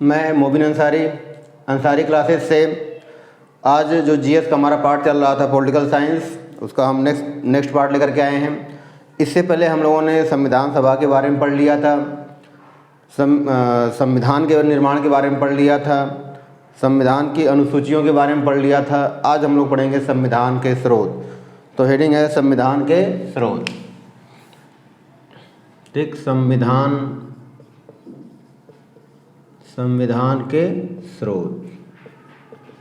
मैं मोबिन अंसारी क्लासेस से आज जो जीएस का हमारा पार्ट चल रहा था पॉलिटिकल साइंस, उसका हम नेक्स्ट पार्ट लेकर के आए हैं। इससे पहले हम लोगों ने संविधान सभा के बारे में पढ़ लिया था, संविधान के निर्माण के बारे में पढ़ लिया था, संविधान की अनुसूचियों के बारे में पढ़ लिया था। आज हम लोग पढ़ेंगे संविधान के स्रोत। तो हेडिंग है संविधान के स्रोत। ठीक, संविधान के स्रोत।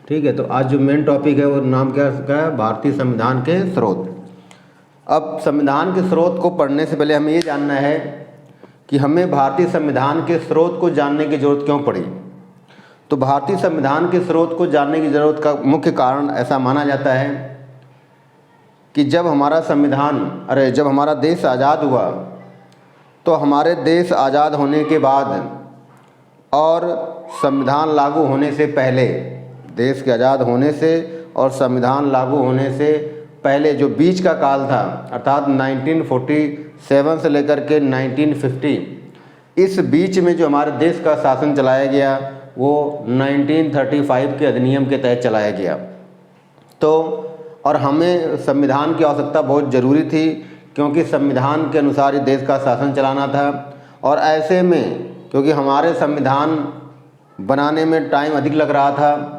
ठीक है, तो आज जो मेन टॉपिक है वो नाम क्या है, भारतीय संविधान के स्रोत। अब संविधान के स्रोत को पढ़ने से पहले हमें ये जानना है कि हमें भारतीय संविधान के स्रोत को जानने की जरूरत क्यों पड़ी। तो भारतीय संविधान के स्रोत को जानने की जरूरत का मुख्य कारण ऐसा माना जाता है कि जब हमारा देश आज़ाद हुआ तो हमारे देश आज़ाद होने के बाद और संविधान लागू होने से पहले, देश के आज़ाद होने से और संविधान लागू होने से पहले जो बीच का काल था, अर्थात 1947 से लेकर के 1950, इस बीच में जो हमारे देश का शासन चलाया गया वो 1935 के अधिनियम के तहत चलाया गया। तो और हमें संविधान की आवश्यकता बहुत ज़रूरी थी, क्योंकि संविधान के अनुसार ही देश का शासन चलाना था। और ऐसे में क्योंकि हमारे संविधान बनाने में टाइम अधिक लग रहा था,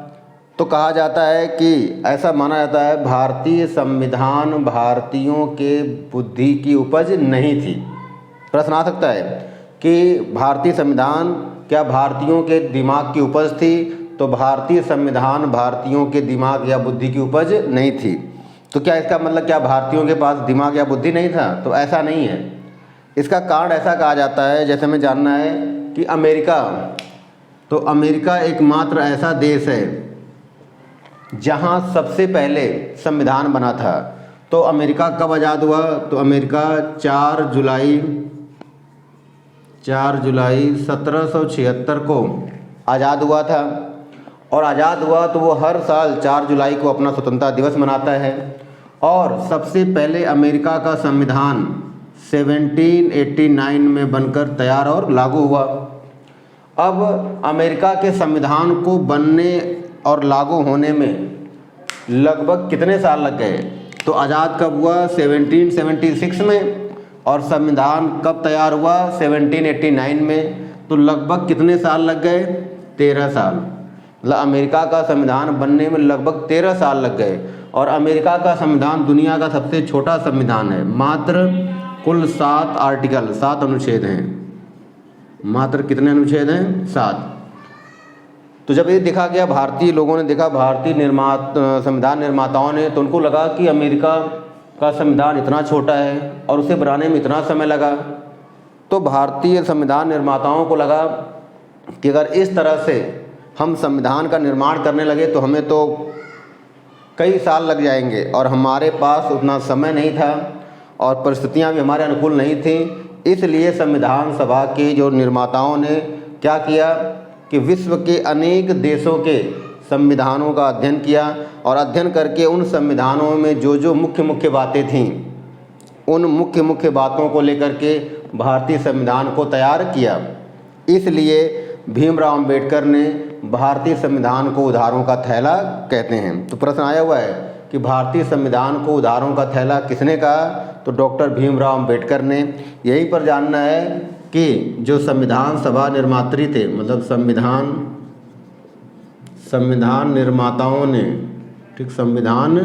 तो कहा जाता है कि ऐसा माना जाता है भारतीय संविधान भारतीयों के बुद्धि की उपज नहीं थी। प्रश्न आ सकता है कि भारतीय संविधान क्या भारतीयों के दिमाग की उपज थी? तो भारतीय संविधान भारतीयों के दिमाग या बुद्धि की उपज नहीं थी। तो क्या इसका मतलब क्या भारतीयों के पास दिमाग या बुद्धि नहीं था? तो ऐसा नहीं है। इसका कारण ऐसा कहा जाता है, जैसे हमें जानना है कि अमेरिका एकमात्र ऐसा देश है जहां सबसे पहले संविधान बना था। तो अमेरिका कब आज़ाद हुआ? तो अमेरिका 4 जुलाई 1776 को आज़ाद हुआ था। और आज़ाद हुआ तो वो हर साल 4 जुलाई को अपना स्वतंत्रता दिवस मनाता है। और सबसे पहले अमेरिका का संविधान 1789 में बनकर तैयार और लागू हुआ। अब अमेरिका के संविधान को बनने और लागू होने में लगभग कितने साल लग गए? तो आज़ाद कब हुआ? 1776 में। और संविधान कब तैयार हुआ? 1789 में। तो लगभग कितने साल लग गए? 13 साल। मतलब अमेरिका का संविधान बनने में लगभग 13 साल लग गए। और अमेरिका का संविधान दुनिया का सबसे छोटा संविधान है। मात्र कुल 7 आर्टिकल, 7 अनुच्छेद हैं। मात्र कितने अनुच्छेद हैं? 7। तो जब ये देखा गया, भारतीय लोगों ने देखा, भारतीय संविधान निर्माताओं ने, तो उनको लगा कि अमेरिका का संविधान इतना छोटा है और उसे बनाने में इतना समय लगा। तो भारतीय संविधान निर्माताओं को लगा कि अगर इस तरह से हम संविधान का निर्माण करने लगे तो हमें तो कई साल लग जाएंगे, और हमारे पास उतना समय नहीं था और परिस्थितियां भी हमारे अनुकूल नहीं थी। इसलिए संविधान सभा के जो निर्माताओं ने क्या किया कि विश्व के अनेक देशों के संविधानों का अध्ययन किया, और अध्ययन करके उन संविधानों में जो मुख्य बातें थीं, उन मुख्य बातों को लेकर के भारतीय संविधान को तैयार किया। इसलिए भीमराव अंबेडकर ने भारतीय संविधान को उधारों का थैला कहते हैं। तो प्रश्न आया हुआ है कि भारतीय संविधान को उधारों का थैला किसने कहा? तो डॉक्टर भीमराव अंबेडकर ने। यहीं पर जानना है कि जो संविधान सभा निर्मात्री थे, मतलब संविधान निर्माताओं ने, ठीक, संविधान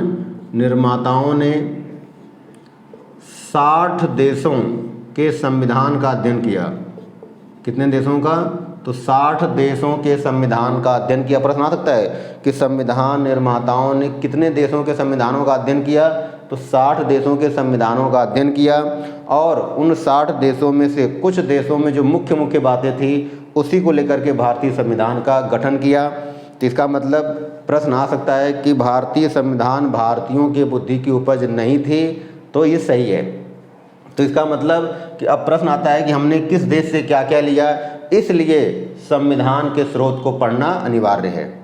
निर्माताओं ने 60 देशों के संविधान का अध्ययन किया। कितने देशों का? तो 60 देशों के संविधान का अध्ययन किया। प्रश्न आ सकता है कि संविधान निर्माताओं ने कितने देशों के संविधानों का अध्ययन किया? तो 60 देशों के संविधानों का अध्ययन किया। और उन 60 देशों में से कुछ देशों में जो मुख्य बातें थी उसी को लेकर के भारतीय संविधान का गठन किया। तो इसका मतलब प्रश्न आ सकता है कि भारतीय संविधान भारतीयों के बुद्धि की उपज नहीं थी। तो ये सही है। तो इसका मतलब कि अब प्रश्न आता है कि हमने किस देश से क्या क्या लिया, इसलिए संविधान के स्रोत को पढ़ना अनिवार्य है।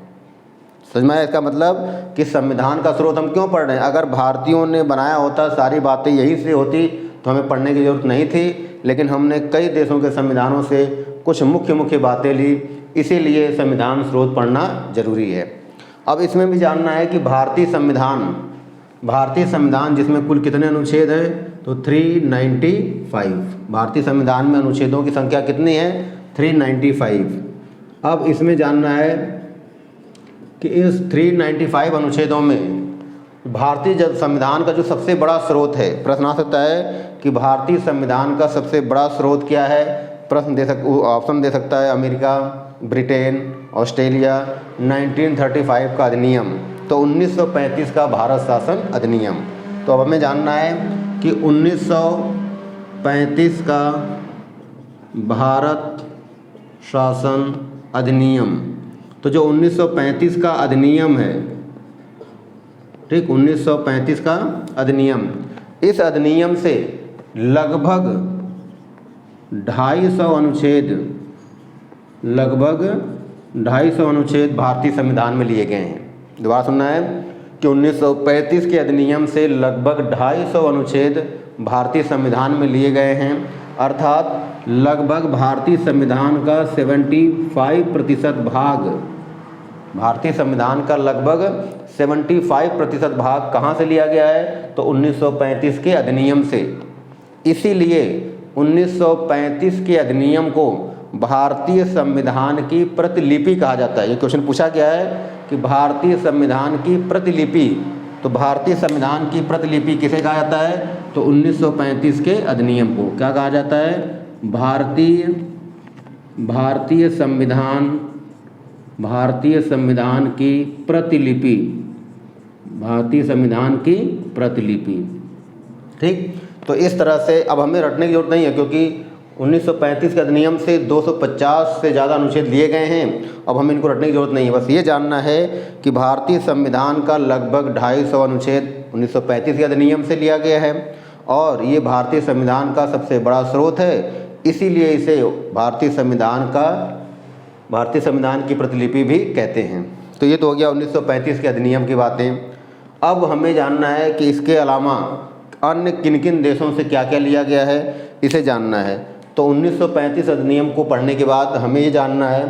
समझ में आया? इसका मतलब कि संविधान का स्रोत हम क्यों पढ़ रहे हैं? अगर भारतीयों ने बनाया होता, सारी बातें यहीं से होती, तो हमें पढ़ने की जरूरत नहीं थी। लेकिन हमने कई देशों के संविधानों से कुछ मुख्य मुख्य बातें ली, इसीलिए संविधान स्रोत पढ़ना जरूरी है। अब इसमें भी जानना है कि भारतीय संविधान जिसमें कुल कितने अनुच्छेद हैं, तो 395। भारतीय संविधान में अनुच्छेदों की संख्या कितनी है, 395। अब इसमें जानना है कि इस 395 अनुच्छेदों में भारतीय संविधान का जो सबसे बड़ा स्रोत है, प्रश्न आ सकता है कि भारतीय संविधान का सबसे बड़ा स्रोत क्या है। ऑप्शन दे सकता है अमेरिका, ब्रिटेन, ऑस्ट्रेलिया, 1935 का अधिनियम, तो 1935 का भारत शासन अधिनियम। तो अब हमें जानना है कि 1935 का भारत शासन अधिनियम, तो जो 1935 का अधिनियम है, ठीक, 1935 का अधिनियम, इस अधिनियम से लगभग 250 अनुच्छेद भारतीय संविधान में लिए गए हैं। दोबारा सुनना है कि 1935 के अधिनियम से लगभग 250 अनुच्छेद भारतीय संविधान में लिए गए हैं, अर्थात लगभग भारतीय संविधान का 75% भाग, भारतीय संविधान का लगभग 75% भाग कहाँ से लिया गया है, तो 1935 के अधिनियम से। इसीलिए 1935 के अधिनियम को भारतीय संविधान की प्रतिलिपि कहा जाता है। ये क्वेश्चन पूछा गया है कि भारतीय संविधान की प्रतिलिपि, तो भारतीय संविधान की प्रतिलिपि किसे कहा जाता है, तो 1935 के अधिनियम को क्या कहा जाता है, भारतीय संविधान की प्रतिलिपि, भारतीय संविधान की प्रतिलिपि। ठीक, तो इस तरह से अब हमें रटने की जरूरत नहीं है, क्योंकि 1935 के अधिनियम से 250 से ज़्यादा अनुच्छेद लिए गए हैं। अब हमें इनको रटने की जरूरत नहीं है, बस ये जानना है कि भारतीय संविधान का लगभग 250 अनुच्छेद 1935 के अधिनियम से लिया गया है, और ये भारतीय संविधान का सबसे बड़ा स्रोत है, इसीलिए इसे भारतीय संविधान की प्रतिलिपि भी कहते हैं। तो ये तो हो गया 1935 के अधिनियम की बातें। अब हमें जानना है कि इसके अलावा अन्य किन किन देशों से क्या क्या लिया गया है, इसे जानना है। तो 1935 अधिनियम को पढ़ने के बाद हमें ये जानना है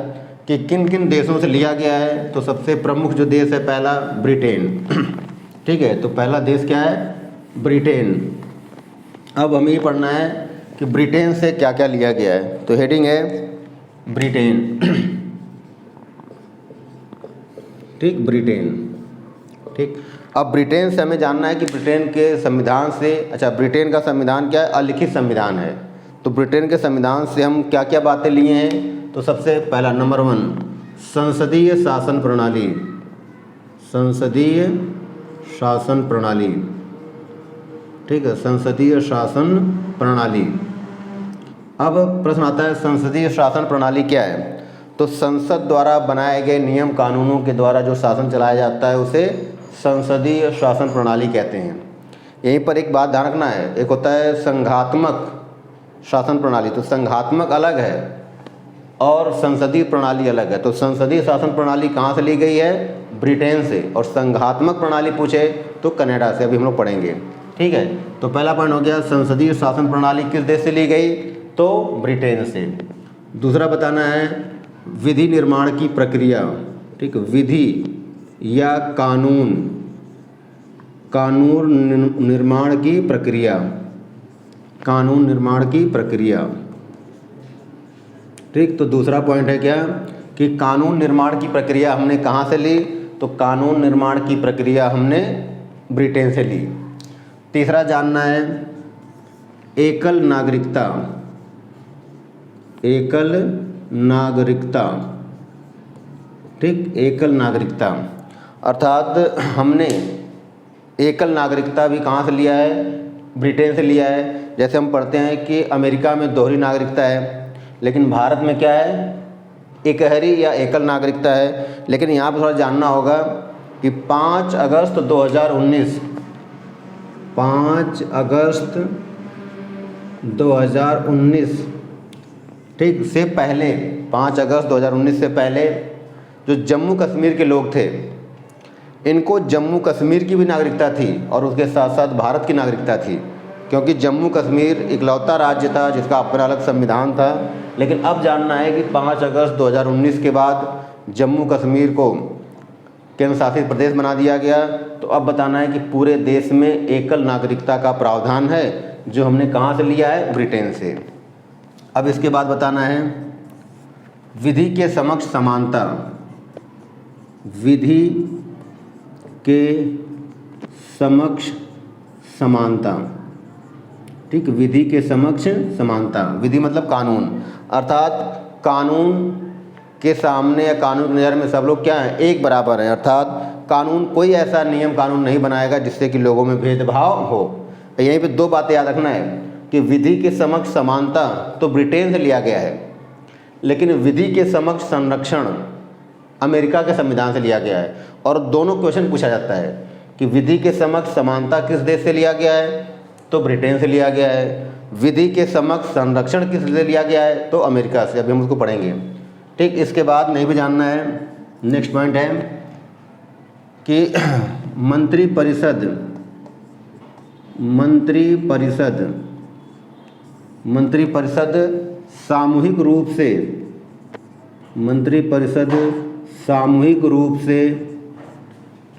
कि किन किन देशों से लिया गया है। तो सबसे प्रमुख जो देश है, पहला ब्रिटेन। ठीक है, तो पहला देश क्या है, ब्रिटेन। अब हमें ये पढ़ना है कि ब्रिटेन से क्या क्या लिया गया है। तो हेडिंग है ब्रिटेन। ठीक, ब्रिटेन। ठीक, अब ब्रिटेन से हमें जानना है कि ब्रिटेन के संविधान से, अच्छा, ब्रिटेन का संविधान क्या है, अलिखित संविधान है। तो ब्रिटेन के संविधान से हम क्या क्या बातें लिए हैं। तो सबसे पहला नंबर 1, संसदीय शासन प्रणाली, संसदीय शासन प्रणाली। ठीक है, संसदीय शासन प्रणाली। अब प्रश्न आता है संसदीय शासन प्रणाली क्या है। तो संसद द्वारा बनाए गए नियम कानूनों के द्वारा जो शासन चलाया जाता है उसे संसदीय शासन प्रणाली कहते हैं। यहीं पर एक बात ध्यान रखना है, एक होता है संघात्मक शासन प्रणाली। तो संघात्मक अलग है और संसदीय प्रणाली अलग है। तो संसदीय शासन प्रणाली कहाँ से ली गई है, ब्रिटेन से, और संघात्मक प्रणाली पूछे तो कनाडा से। अभी हम लोग पढ़ेंगे। ठीक है, तो पहला पॉइंट हो गया संसदीय शासन प्रणाली किस देश से ली गई, तो ब्रिटेन से। दूसरा बताना है विधि निर्माण की प्रक्रिया। ठीक, विधि या कानून निर्माण की प्रक्रिया, कानून निर्माण की प्रक्रिया। ठीक, तो दूसरा पॉइंट है क्या कि कानून निर्माण की प्रक्रिया हमने कहाँ से ली, तो कानून निर्माण की प्रक्रिया हमने ब्रिटेन से ली। तीसरा जानना है एकल नागरिकता, एकल नागरिकता। ठीक, एकल नागरिकता अर्थात हमने एकल नागरिकता भी कहाँ से लिया है, ब्रिटेन से लिया है। जैसे हम पढ़ते हैं कि अमेरिका में दोहरी नागरिकता है, लेकिन भारत में क्या है, एकहरी या एकल नागरिकता है। लेकिन यहाँ पर थोड़ा जानना होगा कि 5 अगस्त 2019 ठीक से पहले, 5 अगस्त 2019 से पहले जो जम्मू कश्मीर के लोग थे, इनको जम्मू कश्मीर की भी नागरिकता थी और उसके साथ साथ भारत की नागरिकता थी, क्योंकि जम्मू कश्मीर इकलौता राज्य था जिसका अपना अलग संविधान था लेकिन अब जानना है कि 5 अगस्त 2019 के बाद जम्मू कश्मीर को केंद्र शासित प्रदेश बना दिया गया। तो अब बताना है कि पूरे देश में एकल नागरिकता का प्रावधान है, जो हमने कहाँ से लिया है, ब्रिटेन से। अब इसके बाद बताना है विधि के समक्ष समानता, विधि के समक्ष समानता, ठीक, विधि के समक्ष समानता। विधि मतलब कानून, अर्थात कानून के सामने या कानून की नज़र में सब लोग क्या हैं, एक बराबर हैं। अर्थात कानून, कोई ऐसा नियम कानून नहीं बनाएगा जिससे कि लोगों में भेदभाव हो। यहीं पे दो बातें याद रखना है कि विधि के समक्ष समानता तो ब्रिटेन से लिया गया है, लेकिन विधि के समक्ष संरक्षण अमेरिका के संविधान से लिया गया है। और दोनों क्वेश्चन पूछा जाता है कि विधि के समक्ष समानता किस देश से लिया गया है, तो ब्रिटेन से लिया गया है। विधि के समक्ष संरक्षण किस से लिया गया है, तो अमेरिका से। अभी हम उसको पढ़ेंगे, ठीक। इसके बाद नहीं भी जानना है, नेक्स्ट पॉइंट है कि मंत्रिपरिषद सामूहिक रूप से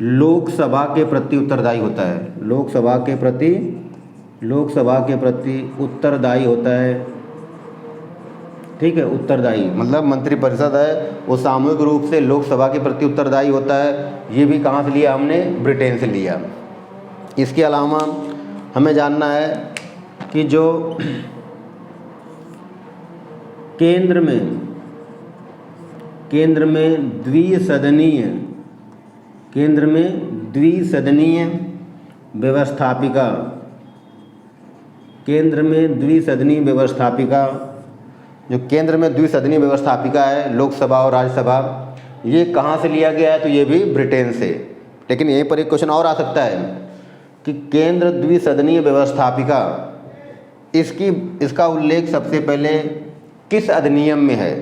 लोकसभा के प्रति उत्तरदायी होता है। लोकसभा के प्रति उत्तरदायी होता है, ठीक है। उत्तरदायी मतलब मंत्रिपरिषद है वो सामूहिक रूप से लोकसभा के प्रति उत्तरदायी होता है। ये भी कहाँ से लिया हमने, ब्रिटेन से लिया। इसके अलावा हमें जानना है कि जो केंद्र में द्विसदनीय व्यवस्थापिका, जो केंद्र में द्विसदनीय व्यवस्थापिका है, लोकसभा और राज्यसभा, ये कहाँ से लिया गया है, तो ये भी ब्रिटेन से। लेकिन यहीं पर एक क्वेश्चन और आ सकता है कि केंद्र द्विसदनीय व्यवस्थापिका, इसका उल्लेख सबसे पहले किस अधिनियम में है।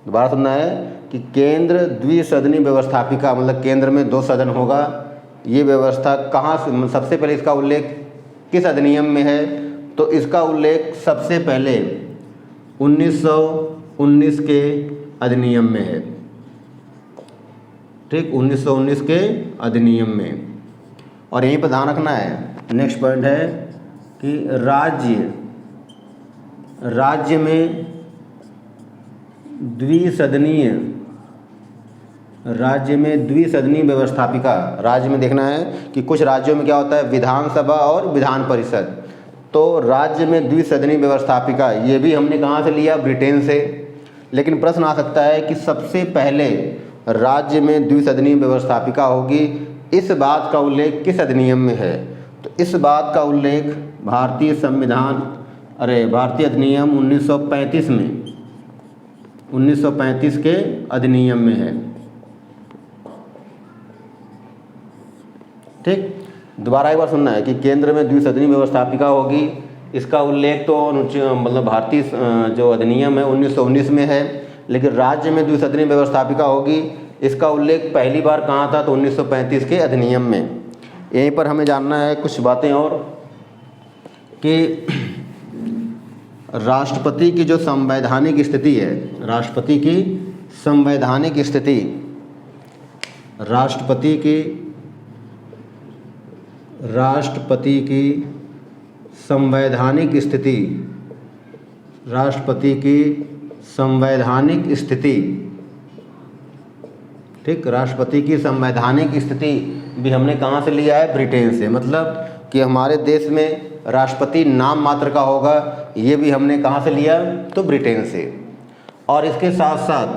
दोबारा सुनना है कि केंद्र द्विसदनीय व्यवस्थापिका मतलब केंद्र में 2 सदन होगा, ये व्यवस्था कहाँ से, सबसे पहले इसका उल्लेख किस अधिनियम में है, तो इसका उल्लेख सबसे पहले 1919 के अधिनियम में है, ठीक, 1919 के अधिनियम में। और यहीं पर ध्यान रखना है, नेक्स्ट पॉइंट है कि राज्य में द्विसदनीय व्यवस्थापिका, राज्य में देखना है कि कुछ राज्यों में क्या होता है, विधानसभा और विधान परिषद। तो राज्य में द्विसदनीय व्यवस्थापिका ये भी हमने कहाँ से लिया, ब्रिटेन से। लेकिन प्रश्न आ सकता है कि सबसे पहले राज्य में द्विसदनीय व्यवस्थापिका होगी, इस बात का उल्लेख किस अधिनियम में है, तो इस बात का उल्लेख भारतीय अधिनियम 1935 के अधिनियम में है, ठीक। दोबारा एक बार सुनना है कि केंद्र में द्विसदनीय व्यवस्थापिका होगी, इसका उल्लेख तो मतलब भारतीय जो अधिनियम है 1919 में है। लेकिन राज्य में द्विसदनीय व्यवस्थापिका होगी, इसका उल्लेख पहली बार कहाँ था, तो 1935 के अधिनियम में। यहीं पर हमें जानना है कुछ बातें और कि राष्ट्रपति की जो संवैधानिक स्थिति है, राष्ट्रपति की संवैधानिक स्थिति ठीक, राष्ट्रपति की संवैधानिक स्थिति भी हमने कहाँ से लिया है, ब्रिटेन से। मतलब कि हमारे देश में राष्ट्रपति नाम मात्र का होगा, ये भी हमने कहाँ से लिया, तो ब्रिटेन से। और इसके साथ साथ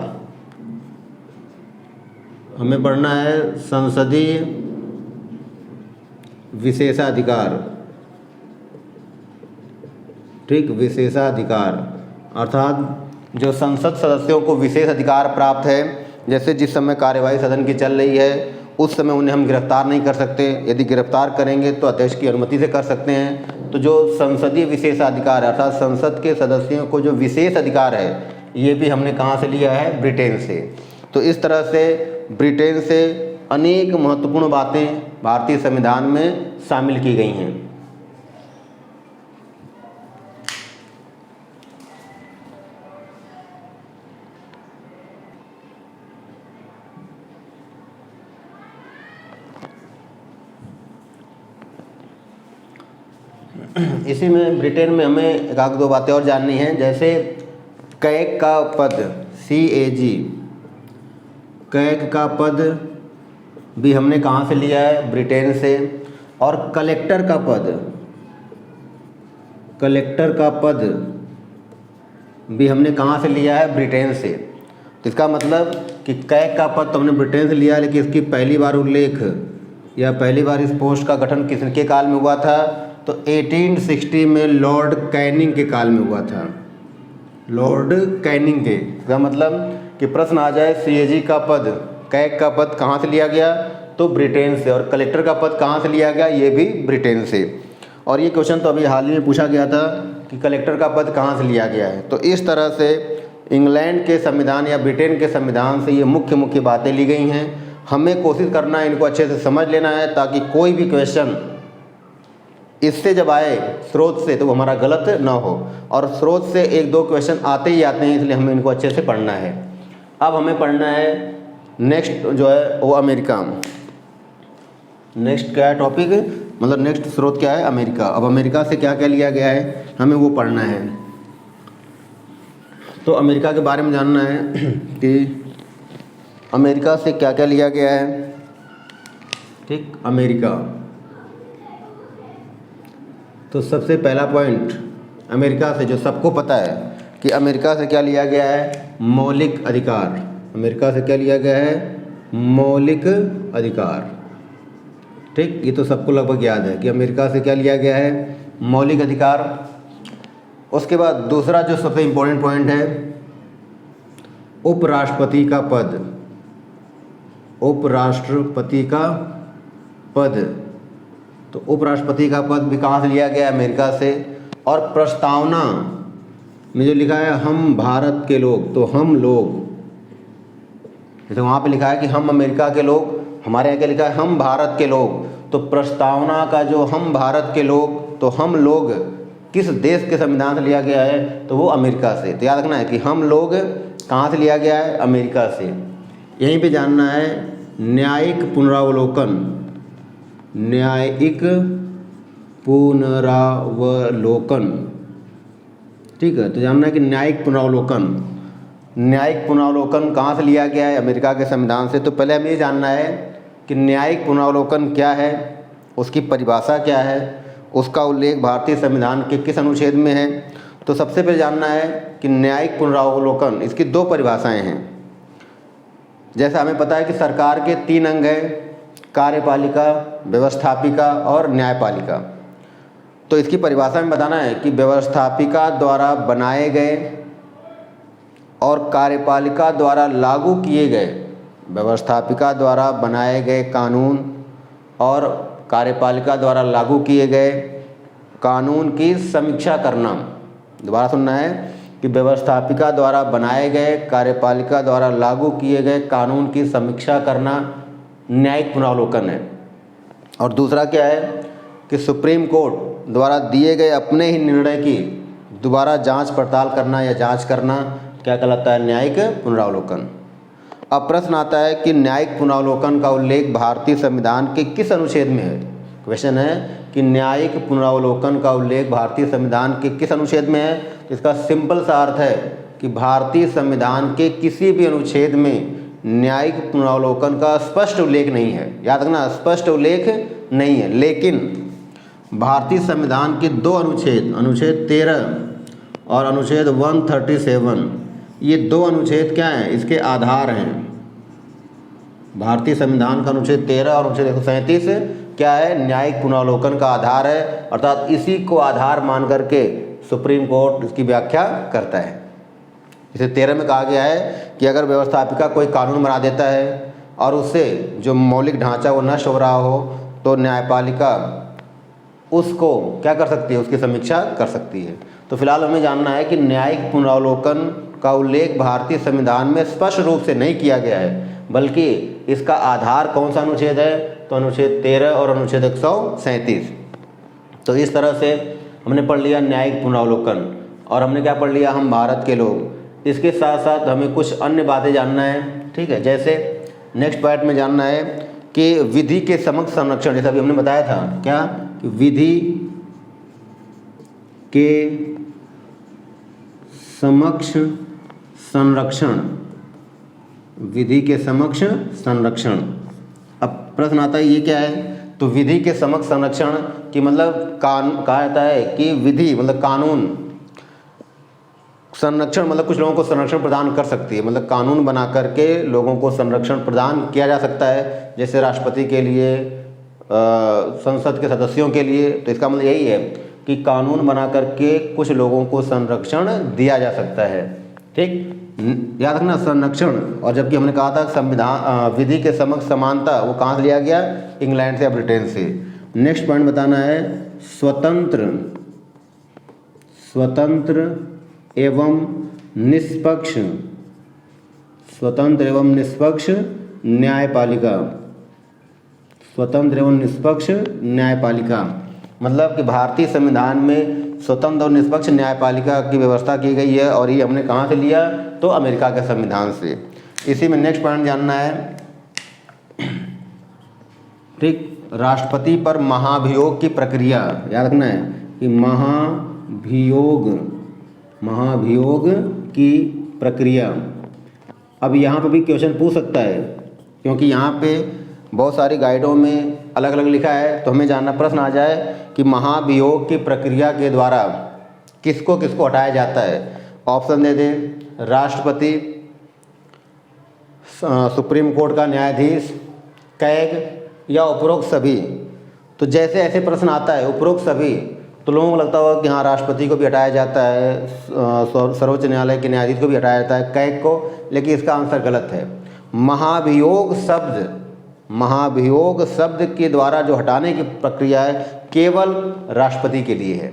हमें पढ़ना है संसदीय विशेषाधिकार, ठीक, विशेषाधिकार अर्थात जो संसद सदस्यों को विशेष अधिकार प्राप्त है। जैसे जिस समय कार्यवाही सदन की चल रही है उस समय उन्हें हम गिरफ्तार नहीं कर सकते, यदि गिरफ्तार करेंगे तो अध्यक्ष की अनुमति से कर सकते हैं। तो जो संसदीय विशेषाधिकार है अर्थात संसद के सदस्यों को जो विशेष अधिकार है, ये भी हमने कहाँ से लिया है, ब्रिटेन से। तो इस तरह से ब्रिटेन से अनेक महत्वपूर्ण बातें भारतीय संविधान में शामिल की गई हैं। इसी में ब्रिटेन में हमें एक आध दो बातें और जाननी हैं। जैसे कैग का पद CAG, कैग का पद भी हमने कहाँ से लिया है? ब्रिटेन से। और कलेक्टर का पद भी हमने कहाँ से लिया है? ब्रिटेन से। तो इसका मतलब कि कैग का पद तो हमने ब्रिटेन से लिया, लेकिन इसकी पहली बार उल्लेख या पहली बार इस पोस्ट का गठन किसके काल में हुआ था? तो 1860 में लॉर्ड कैनिंग के काल में हुआ था, लॉर्ड कैनिंग के। इसका मतलब कि प्रश्न आ जाए CAG का पद, कैग का पद कहाँ से लिया गया? तो ब्रिटेन से। और कलेक्टर का पद कहाँ से लिया गया? ये भी ब्रिटेन से। और ये क्वेश्चन तो अभी हाल ही में पूछा गया था कि कलेक्टर का पद कहाँ से लिया गया है। तो इस तरह से इंग्लैंड के संविधान या ब्रिटेन के संविधान से ये मुख्य बातें ली गई हैं। हमें कोशिश करना है इनको अच्छे से समझ लेना है, ताकि कोई भी क्वेश्चन इससे जब आए स्रोत से तो वो हमारा गलत ना हो। और स्रोत से एक दो क्वेश्चन आते ही आते हैं, इसलिए हमें इनको अच्छे से पढ़ना है। अब हमें पढ़ना है नेक्स्ट जो है वो अमेरिका। नेक्स्ट क्या है टॉपिक, मतलब नेक्स्ट स्रोत क्या है? अमेरिका। अब अमेरिका से क्या क्या लिया गया है हमें वो पढ़ना है। तो अमेरिका के बारे में जानना है कि अमेरिका से क्या क्या लिया गया है। ठीक, अमेरिका। तो सबसे पहला पॉइंट अमेरिका से जो सबको पता है कि अमेरिका से क्या लिया गया है? मौलिक अधिकार। अमेरिका से क्या लिया गया है? मौलिक अधिकार। ठीक, ये तो सबको लगभग याद है कि अमेरिका से क्या लिया गया है? मौलिक अधिकार। उसके बाद दूसरा जो सबसे इम्पोर्टेंट पॉइंट है, उपराष्ट्रपति का पद। उपराष्ट्रपति का पद, तो उपराष्ट्रपति का पद भी कहाँ से लिया गया है? अमेरिका से। और प्रस्तावना में जो लिखा है हम भारत के लोग, तो हम लोग, जैसे वहाँ पे लिखा है कि हम अमेरिका के लोग, हमारे यहाँ क्या लिखा है? हम भारत के लोग। तो प्रस्तावना का जो हम भारत के लोग, तो हम लोग किस देश के संविधान से लिया गया है? तो वो अमेरिका से। तो याद रखना है कि हम लोग कहाँ से लिया गया है? अमेरिका से। यहीं पे जानना है न्यायिक पुनरावलोकन। न्यायिक पुनरावलोकन, ठीक है। तो जानना है कि न्यायिक पुनरावलोकन कहाँ से लिया गया है? अमेरिका के संविधान से। तो पहले हमें ये जानना है कि न्यायिक पुनरावलोकन क्या है, उसकी परिभाषा क्या है, उसका उल्लेख भारतीय संविधान के किस अनुच्छेद में है। तो सबसे पहले जानना है कि न्यायिक पुनरावलोकन, इसकी दो परिभाषाएं हैं। जैसा हमें पता है कि सरकार के 3 अंग हैं, कार्यपालिका, व्यवस्थापिका और न्यायपालिका। तो इसकी परिभाषा में बताना है कि व्यवस्थापिका द्वारा बनाए गए और कार्यपालिका द्वारा लागू किए गए, व्यवस्थापिका द्वारा बनाए गए कानून और कार्यपालिका द्वारा लागू किए गए कानून की समीक्षा करना। दोबारा सुनना है कि व्यवस्थापिका द्वारा बनाए गए, कार्यपालिका द्वारा लागू किए गए कानून की समीक्षा करना न्यायिक पुनरावलोकन है। और दूसरा क्या है कि सुप्रीम कोर्ट द्वारा दिए गए अपने ही निर्णय की दोबारा जांच पड़ताल करना या जांच करना क्या कहलाता है? न्यायिक पुनरावलोकन। अब प्रश्न आता है कि न्यायिक पुनरावलोकन का उल्लेख भारतीय संविधान के किस अनुच्छेद में है? क्वेश्चन है कि न्यायिक पुनरावलोकन का उल्लेख भारतीय संविधान के किस अनुच्छेद में है? तो इसका सिंपल सा अर्थ है कि भारतीय संविधान के किसी भी अनुच्छेद में न्यायिक पुनरावलोकन का स्पष्ट उल्लेख नहीं है। याद रखना, स्पष्ट उल्लेख नहीं है। लेकिन भारतीय संविधान के 2 अनुच्छेद, अनुच्छेद 13 और अनुच्छेद 137, ये 2 अनुच्छेद क्या हैं? इसके आधार हैं। भारतीय संविधान का अनुच्छेद 13 और अनुच्छेद 137 क्या है? न्यायिक पुनरावलोकन का आधार है। अर्थात इसी को आधार मान करके सुप्रीम कोर्ट इसकी व्याख्या करता है। इसे 13 में कहा गया है कि अगर व्यवस्थापिका कोई कानून बना देता है और उससे जो मौलिक ढांचा वो नष्ट हो रहा हो, तो न्यायपालिका उसको क्या कर सकती है? उसकी समीक्षा कर सकती है। तो फिलहाल हमें जानना है कि न्यायिक पुनरावलोकन का उल्लेख भारतीय संविधान में स्पष्ट रूप से नहीं किया गया है, बल्कि इसका आधार कौन सा अनुच्छेद है? तो अनुच्छेद 13 और अनुच्छेद 137। तो इस तरह से हमने पढ़ लिया न्यायिक पुनरावलोकन, और हमने क्या पढ़ लिया? हम भारत के लोग। इसके साथ साथ हमें कुछ अन्य बातें जानना है, ठीक है। जैसे नेक्स्ट पार्ट में जानना है कि विधि के समक्ष संरक्षण, जैसा अभी हमने बताया था क्या, कि विधि के समक्ष संरक्षण, विधि के समक्ष संरक्षण। अब प्रश्न आता है ये क्या है, तो विधि के समक्ष संरक्षण की मतलब कहा जाता है कि विधि मतलब कानून, संरक्षण मतलब कुछ लोगों को संरक्षण प्रदान कर सकती है, मतलब कानून बना करके लोगों को संरक्षण प्रदान किया जा सकता है, जैसे राष्ट्रपति के लिए, संसद के सदस्यों के लिए। तो इसका मतलब यही है कि कानून बना करके कुछ लोगों को संरक्षण दिया जा सकता है। ठीक, याद रखना संरक्षण। और जबकि हमने कहा था संविधान विधि के समक्ष समानता, वो कहाँ से लिया गया, इंग्लैंड से या ब्रिटेन से। नेक्स्ट पॉइंट बताना है स्वतंत्र एवं निष्पक्ष, स्वतंत्र एवं निष्पक्ष न्यायपालिका, स्वतंत्र एवं निष्पक्ष न्यायपालिका। मतलब कि भारतीय संविधान में स्वतंत्र और निष्पक्ष न्यायपालिका की व्यवस्था की गई है, और ये हमने कहाँ से लिया, तो अमेरिका के संविधान से। इसी में नेक्स्ट पॉइंट जानना है, ठीक, राष्ट्रपति पर महाभियोग की प्रक्रिया। याद रखना है कि महाभियोग की प्रक्रिया। अब यहाँ पे भी क्वेश्चन पूछ सकता है, क्योंकि यहाँ पे बहुत सारी गाइडों में अलग अलग लिखा है, तो हमें जानना, प्रश्न आ जाए कि महाभियोग की प्रक्रिया के द्वारा किसको किसको हटाया जाता है। ऑप्शन दे दें, राष्ट्रपति, सुप्रीम कोर्ट का न्यायाधीश, कैग या उपरोक्त सभी। तो जैसे ऐसे प्रश्न आता है उपरोक्त सभी, तो लोगों को लगता होगा कि हाँ राष्ट्रपति को भी हटाया जाता है, सर्वोच्च न्यायालय के न्यायाधीश को भी हटाया जाता है, कैग को, लेकिन इसका आंसर गलत है। महाभियोग शब्द के द्वारा जो हटाने की प्रक्रिया है केवल राष्ट्रपति के लिए है।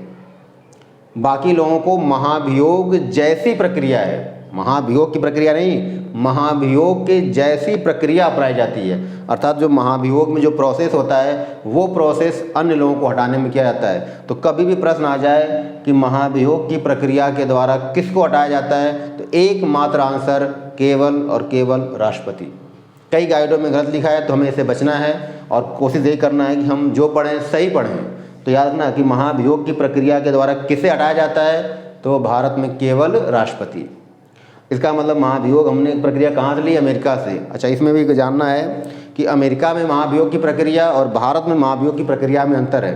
बाकी लोगों को महाभियोग जैसी प्रक्रिया है, महाभियोग की प्रक्रिया नहीं, महाभियोग के जैसी प्रक्रिया अपनाई जाती है। अर्थात जो महाभियोग में जो प्रोसेस होता है वो प्रोसेस अन्य लोगों को हटाने में किया जाता है। तो कभी भी प्रश्न आ जाए कि महाभियोग की प्रक्रिया के द्वारा किसको हटाया जाता है, तो एकमात्र आंसर केवल और केवल राष्ट्रपति। कई गाइडों में गलत लिखा है, तो हमें इससे बचना है और कोशिश यही करना है कि हम जो पढ़ें सही पढ़ें। तो याद रखना कि महाभियोग की प्रक्रिया के द्वारा किसे हटाया जाता है, तो भारत में केवल राष्ट्रपति। इसका मतलब महाभियोग हमने प्रक्रिया कहाँ से ली, अमेरिका से। अच्छा, इसमें भी जानना है कि अमेरिका में महाभियोग की प्रक्रिया और भारत में महाभियोग की प्रक्रिया में अंतर है।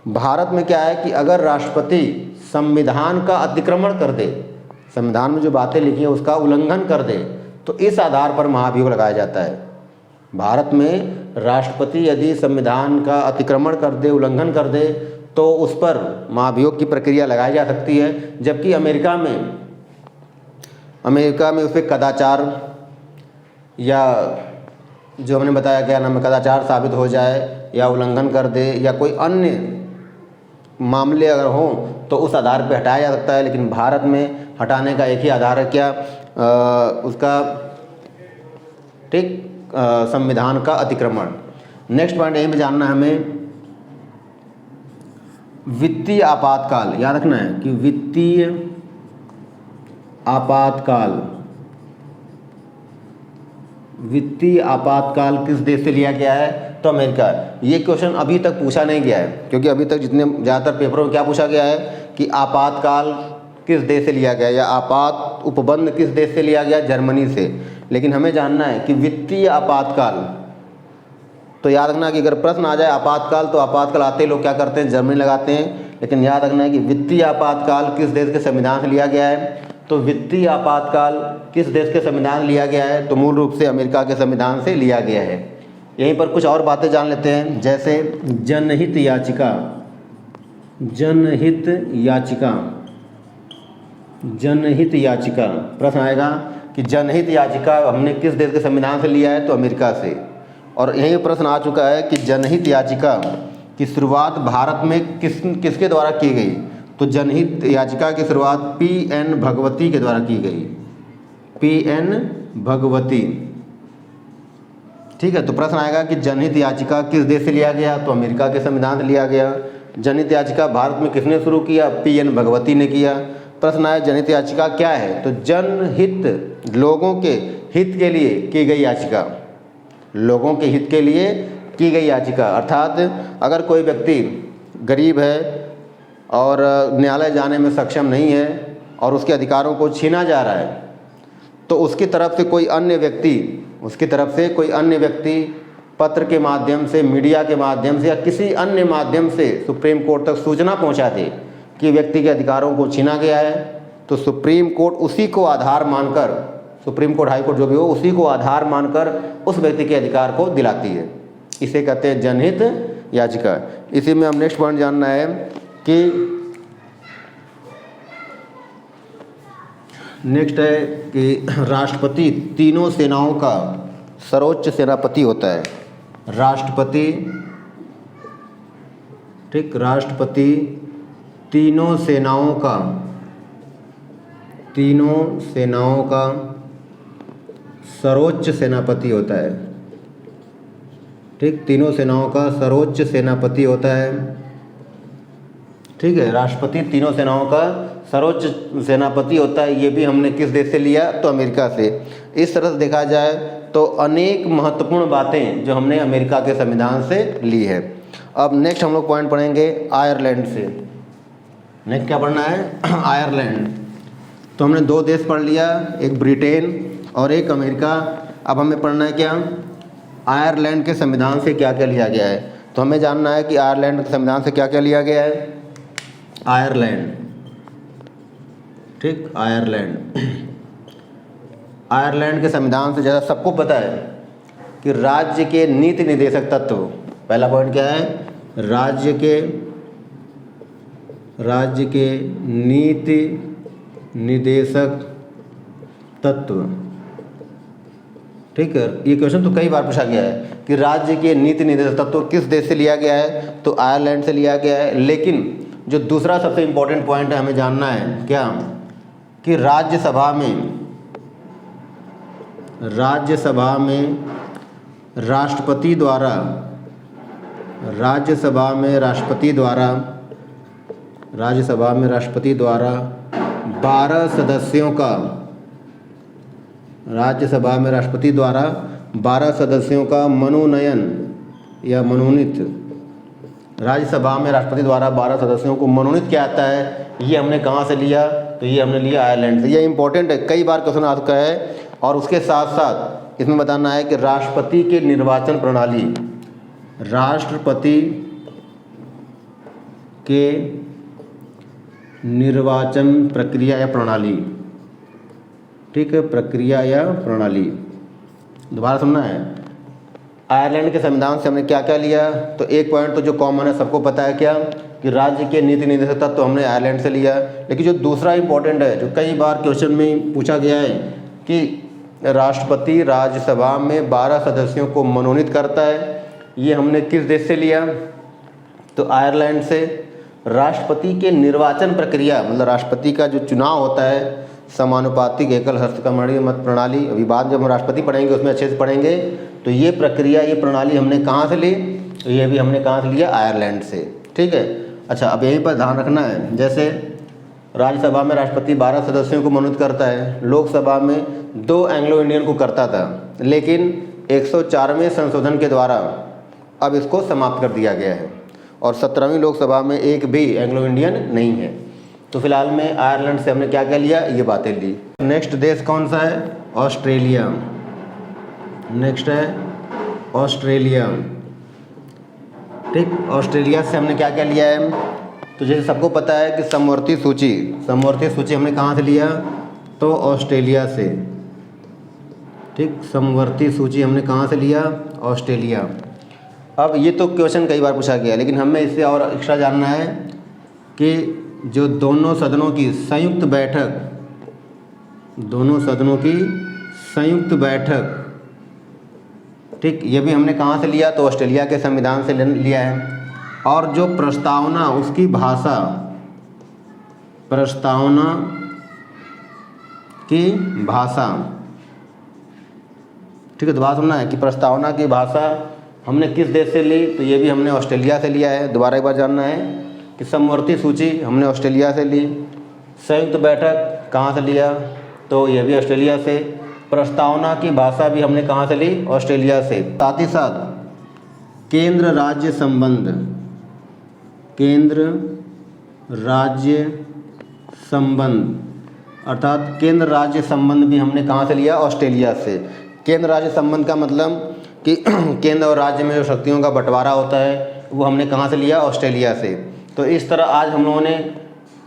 भारत में क्या है कि अगर राष्ट्रपति संविधान का अतिक्रमण कर दे, संविधान में जो बातें लिखी हैं उसका उल्लंघन कर दे, तो इस आधार पर महाभियोग लगाया जाता है। भारत में राष्ट्रपति यदि संविधान का अतिक्रमण कर दे, उल्लंघन कर दे, तो उस पर महाभियोग की प्रक्रिया लगाई जा सकती है। जबकि अमेरिका में उस पर कदाचार या जो हमने बताया क्या नाम है, कदाचार साबित हो जाए या उल्लंघन कर दे या कोई अन्य मामले अगर हों तो उस आधार पर हटाया जा सकता है। लेकिन भारत में हटाने का एक ही आधार है, क्या, उसका, ठीक, संविधान का अतिक्रमण। नेक्स्ट पॉइंट यही में जानना है हमें, वित्तीय आपातकाल। याद रखना है कि वित्तीय आपातकाल किस देश से लिया गया है, तो अमेरिका। ये क्वेश्चन अभी तक पूछा नहीं गया है, क्योंकि अभी तक जितने ज़्यादातर पेपरों में क्या पूछा गया है कि आपातकाल किस देश से लिया गया या आपात उपबंध किस देश से लिया गया, जर्मनी से। लेकिन हमें जानना है कि वित्तीय आपातकाल, तो याद रखना कि अगर प्रश्न आ जाए आपातकाल, तो आपातकाल आते ही लोग क्या करते हैं, जर्मनी लगाते हैं। लेकिन याद रखना है कि वित्तीय आपातकाल किस देश के संविधान से लिया गया है, तो वित्तीय आपातकाल किस देश के संविधान से लिया गया है, तो मूल रूप से अमेरिका के संविधान से लिया गया है। यहीं पर कुछ और बातें जान लेते हैं, जैसे जनहित याचिका। प्रश्न आएगा कि जनहित याचिका हमने किस देश के संविधान से लिया है, तो अमेरिका से। और यही प्रश्न आ चुका है कि जनहित याचिका की शुरुआत भारत में किसके द्वारा की गई, तो जनहित याचिका की शुरुआत P.N. भगवती के द्वारा की गई, P.N. भगवती। ठीक है, तो प्रश्न आएगा कि जनहित याचिका किस देश से लिया गया, तो अमेरिका के संविधान से लिया गया। जनहित याचिका भारत में किसने शुरू किया, P.N. भगवती ने किया। प्रश्न आया जनहित याचिका क्या है, तो जनहित, लोगों के हित के लिए की गई याचिका, लोगों के हित के लिए की गई याचिका। अर्थात अगर कोई व्यक्ति गरीब है और न्यायालय जाने में सक्षम नहीं है और उसके अधिकारों को छीना जा रहा है, तो उसकी तरफ से कोई अन्य व्यक्ति पत्र के माध्यम से, मीडिया के माध्यम से या किसी अन्य माध्यम से सुप्रीम कोर्ट तक सूचना पहुंचा दे कि व्यक्ति के अधिकारों को छीना गया है, तो सुप्रीम कोर्ट उसी को आधार मानकर, सुप्रीम कोर्ट, हाई कोर्ट जो भी हो, उसी को आधार मानकर उस व्यक्ति के अधिकार को दिलाती है। इसे कहते हैं जनहित याचिका। इसी में हम नेक्स्ट पॉइंट जानना है कि नेक्स्ट है कि राष्ट्रपति तीनों सेनाओं का सर्वोच्च सेनापति होता है। राष्ट्रपति, ठीक, राष्ट्रपति तीनों सेनाओं का सर्वोच्च सेनापति होता है। ठीक, तीनों सेनाओं का सर्वोच्च सेनापति होता है। ठीक है, राष्ट्रपति तीनों सेनाओं का सर्वोच्च सेनापति होता है। ये भी हमने किस देश से लिया? तो अमेरिका से। इस तरह से देखा जाए तो अनेक महत्वपूर्ण बातें जो हमने अमेरिका के संविधान से ली है। अब नेक्स्ट हम लोग पॉइंट पढ़ेंगे आयरलैंड से। नेक्स्ट क्या पढ़ना है? आयरलैंड। तो हमने दो देश पढ़ लिया, एक ब्रिटेन और एक अमेरिका। अब हमें पढ़ना है क्या? आयरलैंड के संविधान से क्या क्या लिया गया है। तो हमें जानना है कि आयरलैंड के संविधान से क्या क्या लिया गया है। आयरलैंड, ठीक, आयरलैंड के संविधान से जैसा सबको पता है कि राज्य के नीति निर्देशक तत्व, पहला पॉइंट क्या है? राज्य के नीति निर्देशक तत्व। ठीक है, ये क्वेश्चन तो कई बार पूछा गया है कि राज्य के नीति निर्देशक तत्व किस देश से लिया गया है, तो आयरलैंड से लिया गया है। लेकिन जो दूसरा सबसे इम्पोर्टेंट पॉइंट है हमें जानना है क्या, कि राज्यसभा में राष्ट्रपति द्वारा 12 सदस्यों का, राज्यसभा में राष्ट्रपति द्वारा 12 सदस्यों का मनोनयन या मनोनीत, राज्यसभा में राष्ट्रपति द्वारा 12 सदस्यों को मनोनीत किया जाता है। ये हमने कहाँ से लिया? तो ये हमने लिया आयरलैंड से। ये इंपॉर्टेंट है, कई बार क्वेश्चन आ चुका है। और उसके साथ साथ इसमें बताना है कि राष्ट्रपति के निर्वाचन प्रणाली, राष्ट्रपति के निर्वाचन प्रक्रिया या प्रणाली, ठीक है, प्रक्रिया या प्रणाली। दोबारा सुनना है, आयरलैंड के संविधान से हमने क्या क्या लिया। तो एक पॉइंट तो जो कॉमन है, सबको पता है क्या, कि राज्य के नीति निर्देशक तत्व तो हमने आयरलैंड से लिया। लेकिन जो दूसरा इंपॉर्टेंट है, जो कई बार क्वेश्चन में पूछा गया है, कि राष्ट्रपति राज्यसभा में 12 सदस्यों को मनोनीत करता है, ये हमने किस देश से लिया? तो आयरलैंड से। राष्ट्रपति के निर्वाचन प्रक्रिया, मतलब राष्ट्रपति का जो चुनाव होता है, समानुपातिक एकल हस्तकमणीय मत प्रणाली, अभी बाद जब हम राष्ट्रपति पढ़ेंगे उसमें अच्छे से पढ़ेंगे। तो ये प्रक्रिया, ये प्रणाली हमने कहाँ से ली? तो ये भी हमने कहाँ से लिया? आयरलैंड से। ठीक है, अच्छा, अब यहीं पर ध्यान रखना है, जैसे राज्यसभा में राष्ट्रपति 12 सदस्यों को मनोनीत करता है, लोकसभा में 2 एंग्लो इंडियन को करता था, लेकिन 104वें संशोधन के द्वारा अब इसको समाप्त कर दिया गया है और 17वीं लोकसभा में एक भी एंग्लो इंडियन नहीं है। तो फिलहाल में आयरलैंड से हमने क्या क्या लिया, ये बातें ली। नेक्स्ट देश कौन सा है? ऑस्ट्रेलिया। नेक्स्ट है ऑस्ट्रेलिया। ठीक, ऑस्ट्रेलिया से हमने क्या क्या लिया है? तो जैसे सबको पता है कि समवर्ती सूची हमने कहाँ से लिया? तो ऑस्ट्रेलिया से। ठीक, समवर्ती सूची हमने कहाँ से लिया? ऑस्ट्रेलिया। अब ये तो क्वेश्चन कई बार पूछा गया, लेकिन हमें इससे और एक्स्ट्रा जानना है कि जो दोनों सदनों की संयुक्त बैठक, ठीक, ये भी हमने कहाँ से लिया? तो ऑस्ट्रेलिया के संविधान से लिया है। और जो प्रस्तावना, उसकी भाषा, प्रस्तावना की भाषा, ठीक है, दोबारा सुनना है कि प्रस्तावना की भाषा हमने किस देश से ली? तो ये भी हमने ऑस्ट्रेलिया से लिया है। दोबारा एक बार जानना है कि समवर्ती सूची हमने ऑस्ट्रेलिया से ली, संयुक्त बैठक कहाँ से लिया? तो ये भी ऑस्ट्रेलिया से। प्रस्तावना की भाषा भी हमने कहाँ से ली? ऑस्ट्रेलिया से। साथ ही साथ केंद्र राज्य संबंध राज्य संबंध, अर्थात केंद्र राज्य संबंध भी हमने कहाँ से लिया? ऑस्ट्रेलिया से। केंद्र राज्य संबंध का मतलब कि केंद्र और राज्य में जो शक्तियों का बंटवारा होता है वो हमने कहाँ से लिया? ऑस्ट्रेलिया से। तो इस तरह आज हम लोगों ने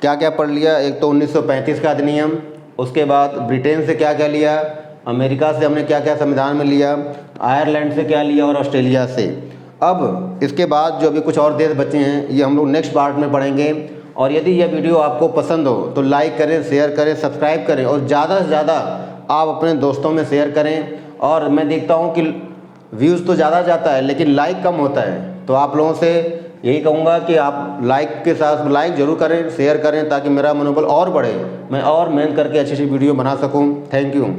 क्या क्या पढ़ लिया? एक तो 1935 का अधिनियम, उसके बाद ब्रिटेन से क्या क्या लिया, अमेरिका से हमने क्या क्या संविधान में लिया, आयरलैंड से क्या लिया और ऑस्ट्रेलिया से। अब इसके बाद जो भी कुछ और देश बचे हैं ये हम लोग नेक्स्ट पार्ट में पढ़ेंगे। और यदि यह वीडियो आपको पसंद हो तो लाइक करें, शेयर करें, सब्सक्राइब करें और ज़्यादा से ज़्यादा आप अपने दोस्तों में शेयर करें। और मैं देखता हूँ कि व्यूज़ तो ज़्यादा जाता है लेकिन लाइक कम होता है, तो आप लोगों से यही कहूँगा कि आप लाइक के साथ लाइक ज़रूर करें, शेयर करें, ताकि मेरा मनोबल और बढ़े, मैं और मेहनत करके अच्छी अच्छी वीडियो बना सकूँ। Thank you.